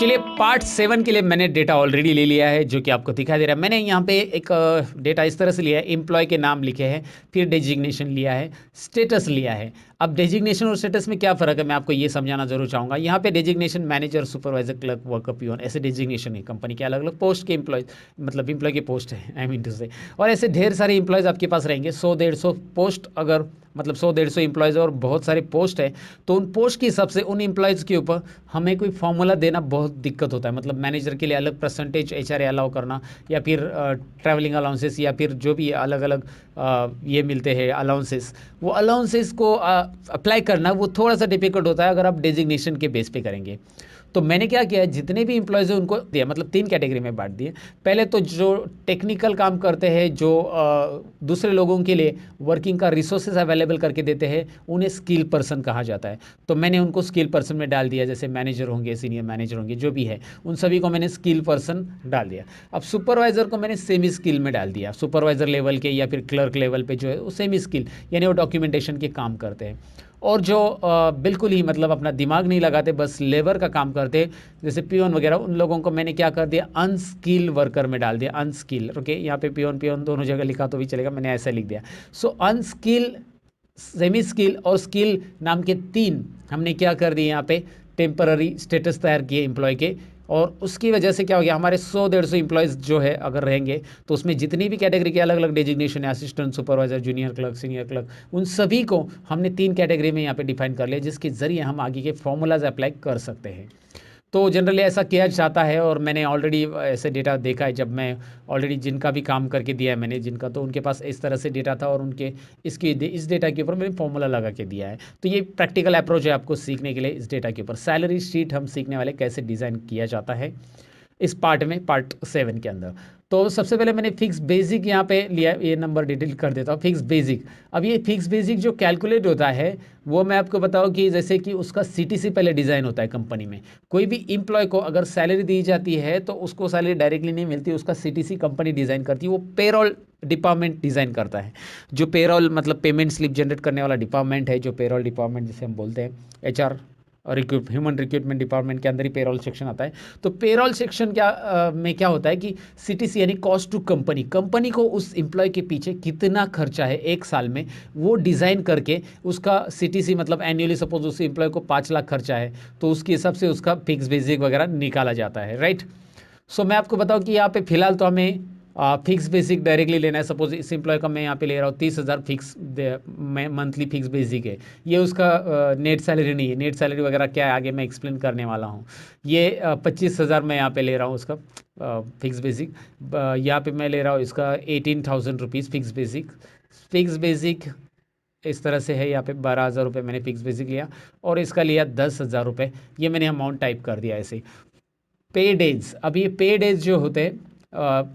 चलिए पार्ट 7 के लिए मैंने डेटा ऑलरेडी ले लिया है, जो कि आपको दिखाई दे रहा है। मैंने यहाँ पे एक डेटा इस तरह से लिया है, एम्प्लॉय के नाम लिखे हैं, फिर डेजिग्नेशन लिया है, स्टेटस लिया है। अब डेजिग्नेशन और स्टेटस में क्या फ़र्क है, मैं आपको ये समझाना जरूर चाहूँगा। यहाँ पे designation manager, supervisor, clerk, worker, peon, ऐसे डेजिग्नेशन है। कंपनी के अलग अलग पोस्ट के एम्प्लॉय, मतलब एम्प्लॉय के पोस्ट है, आई मीन टू से। और ऐसे ढेर सारे एम्प्लॉयज़ आपके पास रहेंगे, 100-150 पोस्ट, अगर मतलब 100-150 एम्प्लॉयज़ और बहुत सारे पोस्ट है, तो उन पोस्ट के हिसाब से उन एम्प्लॉयज़ के ऊपर हमें कोई फॉर्मूला देना बहुत दिक्कत होता है। मतलब मैनेजर के लिए अलग परसेंटेज एचआर अलाउ करना, या फिर ट्रैवलिंग अलाउंसेस, या फिर जो भी अलग अलग ये मिलते हैं अलाउंसेस, वो अलाउंसेस को अप्लाई करना वो थोड़ा सा डिफिकल्ट होता है अगर आप डेजिग्नेशन के बेस पे करेंगे। तो मैंने क्या किया है, जितने भी एम्प्लॉयज़ हैं उनको दिया, मतलब 3 कैटेगरी में बांट दिए। पहले तो जो टेक्निकल काम करते हैं, जो दूसरे लोगों के लिए वर्किंग का रिसोर्सेज अवेलेबल करके देते हैं, उन्हें स्किल पर्सन कहा जाता है। तो मैंने उनको स्किल पर्सन में डाल दिया, जैसे मैनेजर होंगे, सीनियर मैनेजर होंगे, जो भी है उन सभी को मैंने स्किल पर्सन डाल दिया। अब सुपरवाइज़र को मैंने सेमी स्किल में डाल दिया। सुपरवाइज़र लेवल के या फिर क्लर्क लेवल पे जो है वो सेमी स्किल, यानी वो डॉक्यूमेंटेशन के काम करते हैं। और जो बिल्कुल ही मतलब अपना दिमाग नहीं लगाते, बस लेबर का काम करते, जैसे पियोन वगैरह, उन लोगों को मैंने क्या कर दिया, अनस्किल वर्कर में डाल दिया। अनस्किल, ओके, यहाँ पे पियोन पियोन दोनों जगह लिखा तो भी चलेगा, मैंने ऐसा लिख दिया। सो अनस्किल, सेमी स्किल और स्किल नाम के 3 हमने क्या कर दिए यहाँ पे टेम्पररी स्टेटस तैयार किए एम्प्लॉय के। और उसकी वजह से क्या हो गया, हमारे 100-150 एम्प्लॉयज़ जो है अगर रहेंगे, तो उसमें जितनी भी कैटेगरी के अलग अलग डेजिग्नेशन है, assistant, supervisor, junior clerk, senior clerk, उन सभी को हमने 3 कैटेगरी में यहाँ पे डिफाइन कर लिया, जिसके ज़रिए हम आगे के फॉर्मूलाज अप्लाई कर सकते हैं। तो जनरली ऐसा किया जाता है, और मैंने ऑलरेडी ऐसे डेटा देखा है, जब मैं ऑलरेडी जिनका भी काम करके दिया है मैंने जिनका, तो उनके पास इस तरह से डेटा था, और उनके इस डेटा के ऊपर मैंने फॉर्मूला लगा के दिया है। तो ये प्रैक्टिकल अप्रोच है आपको सीखने के लिए इस डेटा के ऊपर। सैलरी शीट हम सीखने वाले कैसे डिज़ाइन किया जाता है इस पार्ट में, पार्ट 7 के अंदर। तो सबसे पहले मैंने फिक्स बेसिक यहाँ पे लिया, ये नंबर डिटेल कर देता हूँ, फिक्स बेसिक। अब ये फिक्स बेसिक जो कैलकुलेट होता है, वो मैं आपको बताऊँ कि जैसे कि उसका सीटीसी पहले डिज़ाइन होता है कंपनी में। कोई भी एम्प्लॉय को अगर सैलरी दी जाती है, तो उसको सैलरी डायरेक्टली नहीं मिलती, उसका सीटीसी कंपनी डिज़ाइन करती है। वो पेरोल डिपार्टमेंट डिज़ाइन करता है। जो पेरोल मतलब पेमेंट स्लिप जनरेट करने वाला डिपार्टमेंट है, जो पेरोल डिपार्टमेंट जिसे हम बोलते हैं, एचआर और ह्यूमन रिक्रूटमेंट डिपार्टमेंट के अंदर ही पेरोल सेक्शन आता है। तो पेरोल सेक्शन में क्या होता है कि सीटीसी यानी कॉस्ट टू कंपनी, कंपनी को उस एम्प्लॉय के पीछे कितना खर्चा है एक साल में, वो डिज़ाइन करके उसका सीटीसी मतलब एनुअली सपोज उस एम्प्लॉय को 5 लाख खर्चा है, तो उसके हिसाब से उसका फिक्स बेसिक वगैरह निकाला जाता है, राइट। सो मैं आपको बताऊं कि यहाँ पे फिलहाल तो हमें फिक्स बेसिक डायरेक्टली लेना है। सपोज इस एम्प्लॉय का मैं यहाँ पे ले रहा हूँ 30,000 फिक्स मंथली फिक्स बेसिक है। ये उसका नेट सैलरी नहीं है, नेट सैलरी वगैरह क्या है आगे मैं एक्सप्लेन करने वाला हूँ। ये 25,000 मैं यहाँ पे ले रहा हूँ उसका फिक्स बेसिक। यहाँ पे मैं ले रहा हूँ इसका 18,000 rupees fix basic. Fix basic इस तरह से है, यहाँ पे 12,000 रुपये मैंने फिक्स बेसिक लिया, और इसका लिया 10,000 रुपये। ये मैंने अमाउंट टाइप कर दिया ऐसे। पे डेज, अब ये पे डेज जो होते हैं,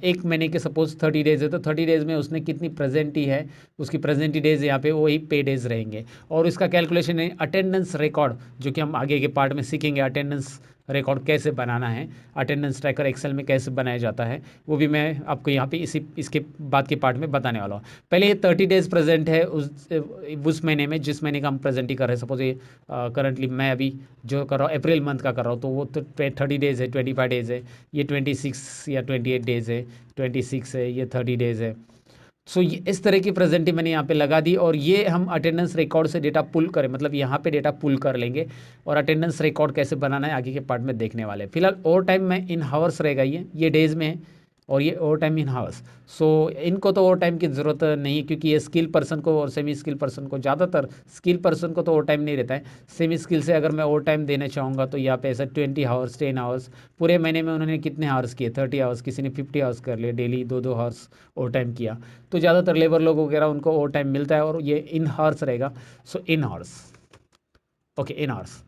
एक महीने के सपोज 30 डेज है, तो 30 डेज में उसने कितनी प्रेजेंटी है, उसकी प्रेजेंटी डेज यहाँ पे वही पे डेज रहेंगे। और इसका कैलकुलेशन है अटेंडेंस रिकॉर्ड, जो कि हम आगे के पार्ट में सीखेंगे अटेंडेंस रिकॉर्ड कैसे बनाना है, अटेंडेंस ट्रैकर एक्सेल में कैसे बनाया जाता है, वो भी मैं आपको यहाँ पे इसके बाद के पार्ट में बताने वाला हूँ। पहले ये 30 डेज प्रेजेंट है उस महीने में जिस महीने का हम प्रेजेंट ही कर रहे हैं। सपोज ये करंटली मैं अभी जो कर रहा हूँ अप्रैल मंथ का कर रहा हूँ, तो वो तो 30 डेज है, 25 डेज है, ये 26 या 28 डेज है, 26 है, ये 30 डेज है। सो ये इस तरह की प्रेजेंटी मैंने यहाँ पे लगा दी, और ये हम अटेंडेंस रिकॉर्ड से डेटा पुल करें, मतलब यहाँ पे डेटा पुल कर लेंगे, और अटेंडेंस रिकॉर्ड कैसे बनाना है आगे के पार्ट में देखने वाले हैं। फिलहाल ओवर टाइम में इन हावर्स रहेगा, ये डेज में है, और ये ओवर टाइम इन हावर्स। सो इनको तो ओवर टाइम की ज़रूरत नहीं, क्योंकि ये स्किल पर्सन को और सेमी स्किल पर्सन को, ज़्यादातर स्किल पर्सन को तो ओवर टाइम नहीं रहता है। सेमी स्किल से अगर मैं ओवर टाइम देना चाहूँगा, तो यहाँ पे ऐसा 20 आवर्स, 10 आवर्स, पूरे महीने में उन्होंने कितने आवर्स किए, 30 आवर्स, किसी ने 50 आवर्स कर लिए, डेली 2-2 आवर्स ओवर टाइम किया, तो ज़्यादातर लेबर लोग वगैरह उनको ओवर टाइम मिलता है, और ये इन हावर्स रहेगा। So in hours, okay, in hours,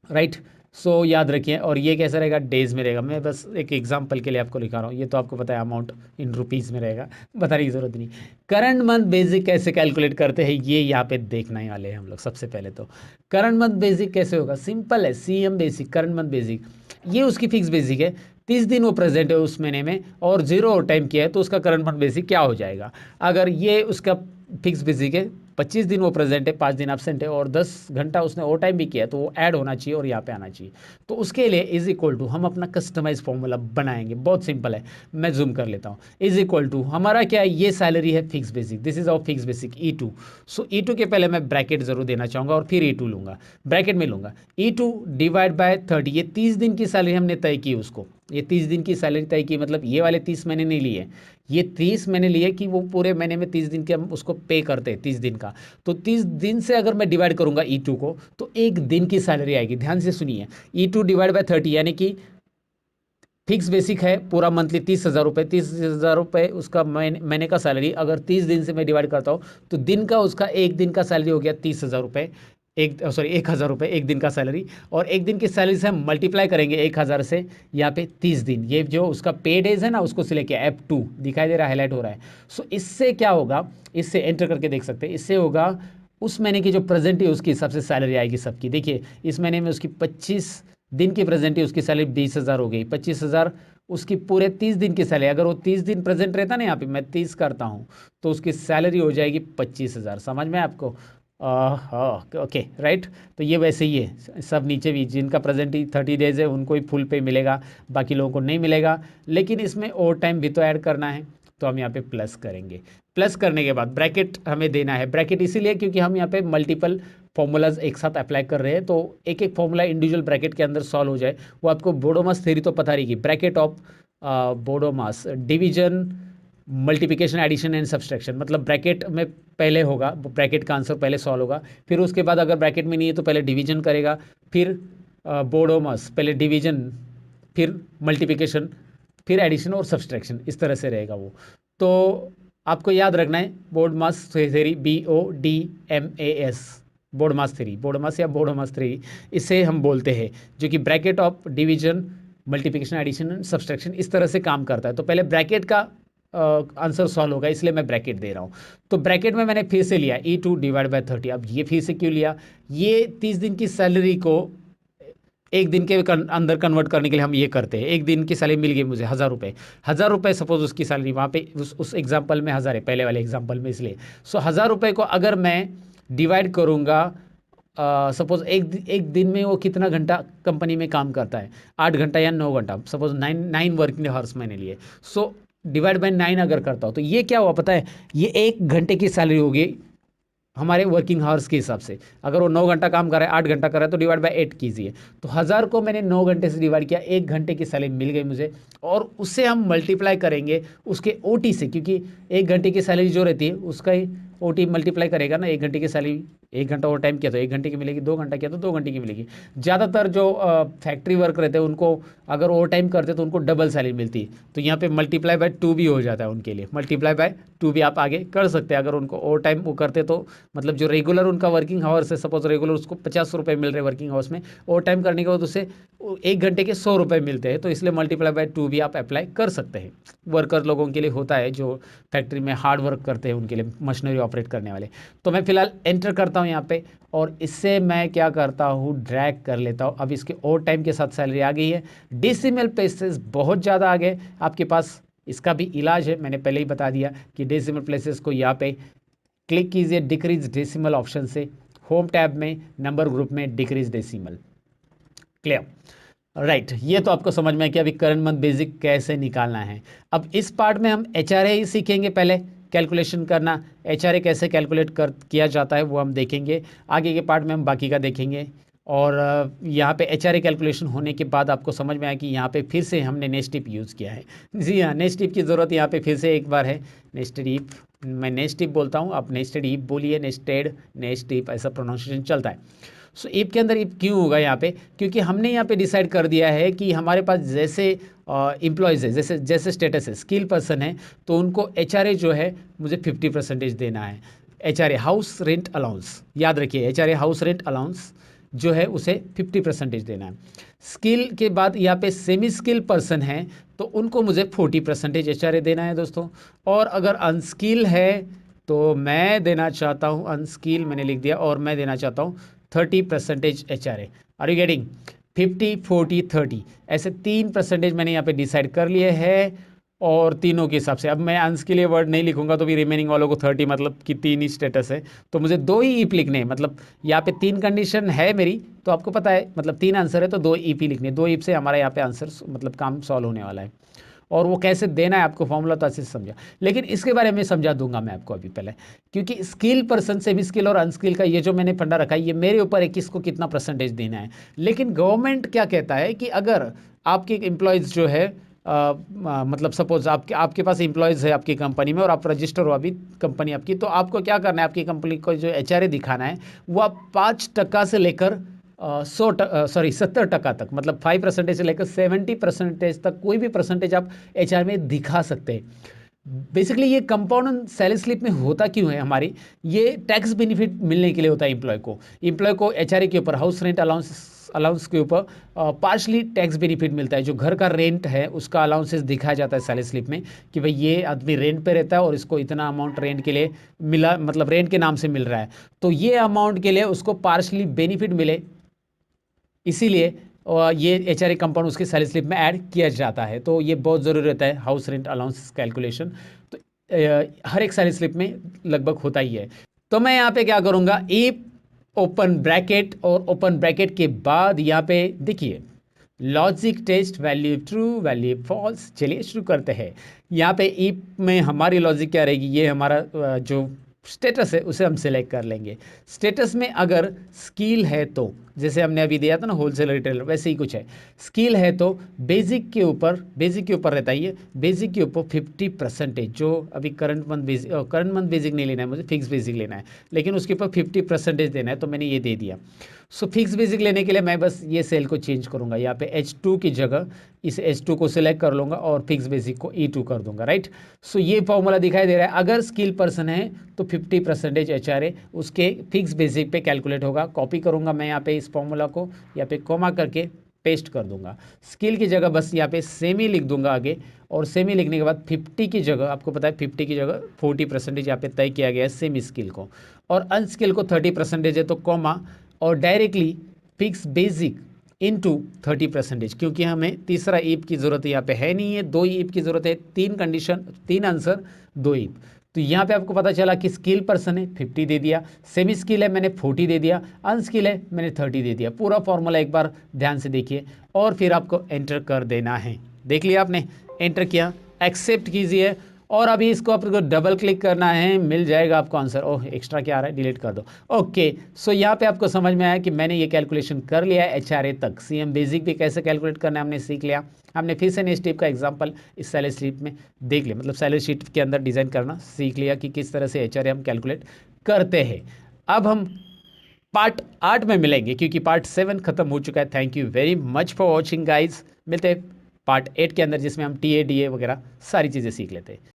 right. So याद रखिए, और ये कैसा रहेगा, डेज में रहेगा। मैं बस एक एग्जांपल के लिए आपको लिखा रहा हूँ, ये तो आपको पता है अमाउंट इन रुपीज़ में रहेगा, बताने की ज़रूरत नहीं। करंट मंथ बेसिक कैसे कैलकुलेट करते हैं, ये यहाँ पे देखना ही वाले हैं हम लोग। सबसे पहले तो करंट मंथ बेसिक कैसे होगा, सिंपल है, CM basic, current month basic, ये उसकी फिक्स बेसिक है। 30 दिन वो प्रेजेंट है उस महीने में, और 0 टाइम किया है, तो उसका करंट मंथ बेसिक क्या हो जाएगा। अगर ये उसका फिक्स बेसिक है, 25 दिन वो प्रेजेंट है, 5 दिन एब्सेंट है और 10 घंटा उसने ओवर टाइम भी किया है, तो वो ऐड होना चाहिए और यहाँ पे आना चाहिए। तो उसके लिए इज इक्वल टू हम अपना कस्टमाइज फॉर्मूला बनाएंगे, बहुत सिंपल है, मैं जूम कर लेता हूँ। इज इक्वल टू हमारा क्या है, ये सैलरी है fix basic, this is our fix basic E2। So E2 के पहले मैं ब्रैकेट जरूर देना चाहूँगा और फिर E2 लूँगा, ब्रैकेट में लूँगा E2 डिवाइड बाय 30। ये 30 दिन की सैलरी हमने तय की उसको, ये 30 दिन की सैलरी तय की, मतलब ये वाले 30 मैंने नहीं लिए, ये 30 मैंने लिए कि वो पूरे महीने में 30 दिन के हम उसको पे करते हैं 30 दिन का। तो 30 दिन से अगर मैं डिवाइड करूंगा E2 को तो एक दिन की सैलरी आएगी। ध्यान से सुनिए, E2 डिवाइड बाय 30 यानी कि फिक्स बेसिक है पूरा मंथली 30,000 रुपये, 30,000 रुपये उसका महीने का सैलरी, अगर 30 दिन से मैं डिवाइड करता हूँ तो दिन का उसका एक दिन का सैलरी हो गया 30,000 रुपये, 1,000 रुपये एक दिन का सैलरी। और एक दिन की सैलरी से हम मल्टीप्लाई करेंगे 1,000 से यहाँ पे 30 दिन, ये जो उसका पे डेज है ना उसको सिलेक्ट किया, F2 दिखाई दे रहा है, हाईलाइट हो रहा है। सो इससे क्या होगा, इससे एंटर करके देख सकते हैं, इससे होगा उस महीने की जो प्रेजेंट है उसकी हिसाब से सैलरी आएगी सबकी। देखिए इस महीने में उसकी 25 दिन की प्रेजेंट है, उसकी सैलरी 20,000 हो गई, 25,000 उसकी पूरे 30 दिन की सैलरी। अगर वो 30 दिन प्रेजेंट रहता ना, यहाँ पे मैं 30 करता हूँ तो उसकी सैलरी हो जाएगी 25,000। समझ में आपको? Okay right. तो ये वैसे ही है, सब नीचे भी जिनका प्रेजेंट ही 30 डेज है उनको ही फुल पे मिलेगा, बाकी लोगों को नहीं मिलेगा। लेकिन इसमें ओवर टाइम भी तो ऐड करना है, तो हम यहाँ पे प्लस करेंगे। प्लस करने के बाद ब्रैकेट हमें देना है, ब्रैकेट इसीलिए क्योंकि हम यहाँ पे मल्टीपल फॉर्मूलाज एक साथ अप्लाई कर रहे हैं, तो एक एक फॉर्मूला इंडिविजुअल ब्रैकेट के अंदर सॉल्व हो जाए। वो आपको बोडोमास थ्योरी तो पता रहेगी, bracket of BODMAS, division, multiplication, addition and subtraction, मतलब ब्रैकेट में पहले होगा, ब्रैकेट का आंसर पहले सॉल्व होगा, फिर उसके बाद अगर ब्रैकेट में नहीं है तो पहले डिवीजन करेगा, फिर बोडोमास, पहले डिवीजन, फिर मल्टीप्लिकेशन, फिर एडिशन और सब्सट्रैक्शन, इस तरह से रहेगा वो। तो आपको याद रखना है BODMAS theory, BODMAS, BODMAS theory, BODMAS या बोडोमास थ्योरी इसे हम बोलते हैं, जो कि bracket of division, multiplication, addition and subtraction इस तरह से काम करता है। तो पहले ब्रैकेट का आंसर सॉल्व होगा, इसलिए मैं ब्रैकेट दे रहा हूँ। तो ब्रैकेट में मैंने फिर से लिया E2 डिवाइड बाय 30। अब ये फिर से क्यों लिया, ये 30 दिन की सैलरी को एक दिन के अंदर कन्वर्ट करने के लिए हम ये करते हैं। एक दिन की सैलरी मिल गई मुझे 1,000 रुपये, 1,000 रुपये सपोज उसकी सैलरी, वहाँ पे उस एग्जाम्पल में 1,000 है, पहले वाले एग्जाम्पल में, इसलिए 1,000 रुपये को अगर मैं डिवाइड करूँगा, सपोज एक दिन में वो कितना घंटा कंपनी में काम करता है, 8 घंटा या 9 घंटा, सपोज 9 वर्किंग आवर्स मैंने लिए। सो डिवाइड बाय 9 अगर करता हूँ तो ये क्या हुआ पता है, ये 1 घंटे की सैलरी होगी हमारे वर्किंग आवर्स के हिसाब से। अगर वो 9 घंटा काम कर रहा है, 8 घंटा कर रहा है, तो डिवाइड बाय 8 कीजिए। तो 1,000 को मैंने 9 घंटे से डिवाइड किया, 1 घंटे की सैलरी मिल गई मुझे, और उससे हम मल्टीप्लाई करेंगे उसके OT से, क्योंकि 1 घंटे की सैलरी जो रहती है उसका ही OT मल्टीप्लाई करेगा ना। 1 घंटे की सैलरी, 1 घंटा ओवर टाइम किया तो 1 घंटे की मिलेगी, 2 घंटा किया तो 2 घंटे की मिलेगी। ज़्यादातर जो फैक्ट्री वर्क रहते हैं उनको अगर ओवर टाइम करते तो उनको डबल सैलरी मिलती है, तो यहाँ पे मल्टीप्लाई बाय 2 भी हो जाता है उनके लिए, मल्टीप्लाई बाय 2 भी आप आगे कर सकते हैं। अगर उनको ओवर टाइम वो करते तो, मतलब जो रेगुलर उनका वर्किंग आवर्स है, सपोज रेगुलर उसको 50 रुपये मिल रहे वर्किंग आवर्स में, ओवर टाइम करने के बाद उसे 1 घंटे के 100 रुपये मिलते हैं, तो इसलिए मल्टीप्लाई बाय 2 भी आप अप्लाई कर सकते हैं। वर्कर लोगों के लिए होता है जो फैक्ट्री में हार्ड वर्क करते हैं, उनके लिए, मशीनरी ऑपरेट करने वाले। तो मैं फिलहाल एंटर करता हूँ यहाँ पे, और इससे मैं क्या करता हूँ, ड्रैग कर लेता हूँ। अब इसके ओवर टाइम के साथ सैलरी आ गई है, डेसिमल प्लेसेस बहुत ज़्यादा आ गए आपके पास, इसका भी इलाज है, मैंने पहले ही बता दिया कि डेसिमल प्लेसेस को यहाँ पे क्लिक कीजिए डिक्रीज डेसिमल ऑप्शन से, होम टैब में नंबर ग्रुप में डिक्रीज डेसिमल, क्लियर राइट। ये तो आपको समझ में है कि अभी करंट मंथ बेसिक कैसे निकालना है। अब इस पार्ट में हम HRA ही सीखेंगे, पहले कैलकुलेशन करना, HRA कैसे कैलकुलेट किया जाता है वो हम देखेंगे, आगे के पार्ट में हम बाकी का देखेंगे। और यहाँ पे HRA कैलकुलेशन होने के बाद आपको समझ में आया कि यहाँ पे फिर से हमने नेस्टिप यूज़ किया है। जी हाँ, नेस्टिप की ज़रूरत यहाँ पे फिर से एक बार है, नेस्टेड ईफ, मैं नेस्टिप बोलता हूँ, आप नेस्टेड ईफ बोलिए, नेस्टिप ऐसा प्रोनाउंसिएशन चलता है। सो ईफ के अंदर ईफ क्यों होगा यहाँ पे, क्योंकि हमने यहाँ पे डिसाइड कर दिया है कि हमारे पास जैसे एम्प्लॉयज़ है, जैसे जैसे स्टेटस है, स्किल पर्सन है, तो उनको HRA जो है मुझे 50% देना है। HRA हाउस रेंट अलाउंस, याद रखिए, HRA हाउस रेंट अलाउंस जो है उसे 50% देना है। स्किल के बाद यहाँ पे सेमी स्किल पर्सन है तो उनको मुझे 40% HRA देना है दोस्तों। और अगर अनस्किल है तो मैं देना चाहता हूँ, अनस्किल मैंने लिख दिया, और मैं देना चाहता हूँ 30% HRA। Are you getting? 50, 40, 30 ऐसे 3% मैंने यहाँ पे डिसाइड कर लिए हैं। और तीनों के हिसाब से। अब मैं अंश के लिए वर्ड नहीं लिखूंगा तो भी रिमेनिंग वालों को 30, मतलब कि 3 ही स्टेटस है, तो मुझे 2 ही ईप लिखने हैं। मतलब यहाँ पे 3 कंडीशन है मेरी, तो आपको पता है मतलब 3 आंसर है तो 2 ईप ही लिखने, 2 ईप से हमारा यहाँ पे आंसर मतलब काम सॉल्व होने वाला है। और वो कैसे देना है आपको फॉर्मूला तो अच्छे से समझा, लेकिन इसके बारे में समझा दूंगा मैं आपको अभी पहले, क्योंकि स्किल पर्सन, सेमी स्किल और अनस्किल का ये जो मैंने फंडा रखा है ये मेरे ऊपर है, किसको कितना परसेंटेज देना है। लेकिन गवर्नमेंट क्या कहता है कि अगर आपके एम्प्लॉयज़ जो है मतलब सपोज आपके पास एम्प्लॉयज़ है आपकी कंपनी में और आप रजिस्टर हो अभी कंपनी आपकी, तो आपको क्या करना है, आपकी कंपनी को जो एचआरए दिखाना है वो आप 5% से लेकर 70% तक, मतलब 5% से लेकर 70% तक कोई भी परसेंटेज आप एचआर में दिखा सकते हैं। बेसिकली ये कंपाउंड सैलरी स्लिप में होता क्यों है हमारी, ये टैक्स बेनिफिट मिलने के लिए होता है एम्प्लॉय को एचआरए के ऊपर हाउस रेंट अलाउंस के ऊपर पार्शली टैक्स बेनिफिट मिलता है। जो घर का रेंट है उसका अलाउंसेस दिखाया जाता है सैलरी स्लिप में कि भाई ये आदमी रेंट पे रहता है और इसको इतना अमाउंट रेंट के लिए मिला, मतलब रेंट के नाम से मिल रहा है, तो ये अमाउंट के लिए उसको पार्शली बेनिफिट मिले, इसीलिए ये एचआरए कंपाउंड उसके सैलरी स्लिप में ऐड किया जाता है। तो ये बहुत ज़रूरी रहता है हाउस रेंट अलाउंस कैलकुलेशन, तो हर एक सैलरी स्लिप में लगभग होता ही है। तो मैं यहाँ पे क्या करूँगा, ई ओपन ब्रैकेट और ओपन ब्रैकेट के बाद यहाँ पे देखिए logic test, value true value false. चलिए शुरू करते हैं। यहाँ पे ई में हमारी लॉजिक क्या रहेगी, ये हमारा जो स्टेटस है उसे हम सिलेक्ट कर लेंगे। स्टेटस में अगर स्किल है तो, जैसे हमने अभी दिया था ना होलसेल रिटेलर, वैसे ही कुछ है। स्किल है तो बेसिक के ऊपर रहता है, ये बेसिक के ऊपर 50%, जो अभी करंट मंथ बेसिक नहीं लेना है मुझे, फिक्स बेसिक लेना है, लेकिन उसके ऊपर 50% देना है, तो मैंने ये दे दिया। सो फिक्स बेसिक लेने के लिए मैं बस ये सेल को चेंज करूंगा, यहाँ पे H2 की जगह इस H2 को सिलेक्ट कर लूँगा और फिक्स बेसिक को E2 कर दूंगा, राइट। सो ये फॉर्मूला दिखाई दे रहा है, अगर स्किल पर्सन है तो 50% एचआरए उसके फिक्स बेसिक पे कैलकुलेट होगा। कॉपी करूंगा मैं यहाँ पे इस फॉर्मूला को, यहाँ पे कॉमा करके पेस्ट कर दूंगा। स्किल की जगह बस यहाँ पे सेमी लिख दूंगा आगे, और सेमी लिखने के बाद 50 की जगह, आपको पता है 50 की जगह 40% यहाँ पे तय किया गया है सेमी स्किल को, और अनस्किल को 30% है तो कॉमा, और डायरेक्टली फिक्स बेसिक इनटू 30%, क्योंकि हमें तीसरा ईप की ज़रूरत यहाँ पे है नहीं है, 2 ईप की ज़रूरत है, 3 कंडीशन 3 आंसर 2 ईप। तो यहाँ पे आपको पता चला कि स्किल पर्सन है 50 दे दिया, सेमी स्किल है मैंने 40 दे दिया, अनस्किल है मैंने 30 दे दिया। पूरा फॉर्मूला एक बार ध्यान से देखिए और फिर आपको एंटर कर देना है। देख लिया आपने, एंटर किया, एक्सेप्ट कीजिए, और अभी इसको आपको डबल क्लिक करना है, मिल जाएगा आपको आंसर। ओह एक्स्ट्रा क्या आ रहा है, डिलीट कर दो। ओके, सो यहाँ पे आपको समझ में आया कि मैंने ये कैलकुलेशन कर लिया है एचआरए तक। सीएम बेसिक भी कैसे कैलकुलेट करना है हमने सीख लिया। हमने फिर से नेक्स्ट टिप का एग्जांपल इस सैलरी शीट में देख लिया, मतलब सैलरी शीट के अंदर डिज़ाइन करना सीख लिया कि किस तरह से एचआरए हम कैलकुलेट करते हैं। अब हम पार्ट 8 में मिलेंगे क्योंकि पार्ट 7 खत्म हो चुका है। Thank you very much for watching guys. मिलते हैं पार्ट 8 के अंदर, जिसमें हम टीए डीए वगैरह सारी चीज़ें सीख लेते हैं।